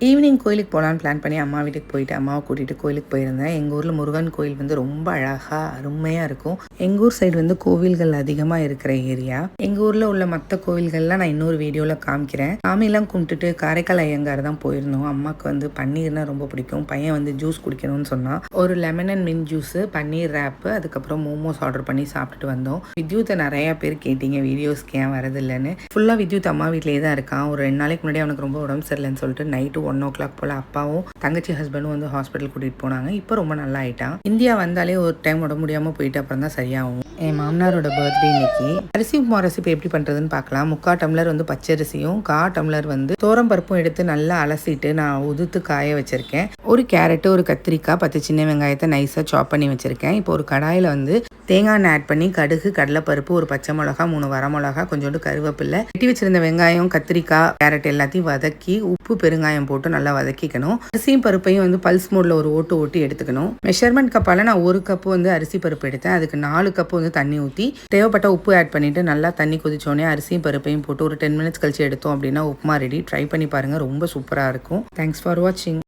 Evening கோயிலுக்கு போகலான்னு plan பண்ணி அம்மா வீட்டுக்கு போயிட்டு அம்மாவை கூட்டிகிட்டு கோயிலுக்கு போயிருந்தேன். எங்கள் ஊரில் முருகன் கோயில் வந்து ரொம்ப அழகாக அருமையாக இருக்கும். எங்கள் ஊர் சைடு வந்து கோவில்கள் அதிகமாக இருக்கிற ஏரியா. எங்கள் ஊரில் உள்ள மற்ற கோவில்கள்லாம் நான் இன்னொரு வீடியோவில் காமிக்கிறேன். சாமியெல்லாம் கும்பிட்டுட்டு காரைக்கால் ஐயங்கார் தான் போயிருந்தோம். அம்மாவுக்கு வந்து பன்னீர்னா ரொம்ப பிடிக்கும். பையன் வந்து ஜூஸ் குடிக்கணும்னு சொன்னால் ஒரு lemon and mint juice, paneer wrap, அதுக்கப்புறம் மோமோஸ் ஆர்டர் பண்ணி சாப்பிட்டுட்டு வந்தோம். வித்யூத்தை நிறையா பேர் கேட்டீங்க வீடியோஸ்க்கு ஏன் வரதில்லைன்னு. ஃபுல்லாக வித்யூத் அம்மா வீட்டிலேயே தான் இருக்கான். ஒரு 2 நாளைக்கு முன்னாடி அவனுக்கு ரொம்ப உடம்பு சரியில்லைன்னு சொல்லிட்டு நைட்டு 1 o'clock போல் அப்பாவும் தங்கச்சி ஹஸ்பண்டும் வந்து ஹாஸ்பிட்டல் கூட்டிகிட்டு போனாங்க. இப்போ ரொம்ப நல்லா ஆயிட்டான். இந்தியா வந்தாலே ஒரு டைம் உடம்பு முடியாமல் போயிட்டு அப்புறம் தான் சரியாகும். என் மாமனாரோட பர்த்டே இன்னைக்கு. அரிசி உப்புமா ரெசிபி எப்படி பண்ணுறதுன்னு பார்க்கலாம். 3/4 டம்ளர் வந்து பச்சரிசியும் 1/4 டம்ளர் வந்து பருப்பும் எடுத்து நல்லா அலசிட்டு நான் உதுத்து காய வச்சுருக்கேன். ஒரு கேரட்டு, ஒரு கத்திரிக்காய், 10 சின்ன வெங்காயத்தை நைஸாக சாப் பண்ணி வச்சுருக்கேன். இப்போ ஒரு கடாயில் வந்து தேங்காய் எண்ணெய் ஆட் பண்ணி கடுகு, கடலைப்பருப்பு, ஒரு பச்சை மிளகா, 3 வரமிளகா, கொஞ்சோண்டு கருவேப்பிலை, வெட்டி வச்சிருந்த வெங்காயம், கத்திரிக்காய், கேரட் எல்லாத்தையும் வதக்கி உப்பு பெருங்காயம் போட்டு நல்லா வதக்கிக்கணும். அரிசியும் பருப்பையும் வந்து பல்ஸ் மோட்ல ஒரு ஓட்டி எடுத்துக்கணும். மெஷர்மெண்ட் கப்பால நான் 1 கப்பு வந்து அரிசி பருப்பு எடுத்தேன். அதுக்கு 4 கப்பு வந்து தண்ணி ஊற்றி தேவைப்பட்ட உப்பு ஆட் பண்ணிட்டு நல்லா தண்ணி கொதிச்சோடனே அரிசியும் பருப்பையும் போட்டு ஒரு 10 minutes கழிச்சு எடுத்தோம் அப்படின்னா உப்புமா ரெடி. ட்ரை பண்ணி பாருங்க, ரொம்ப சூப்பராக இருக்கும். தேங்க்ஸ் ஃபார் வாட்சிங்.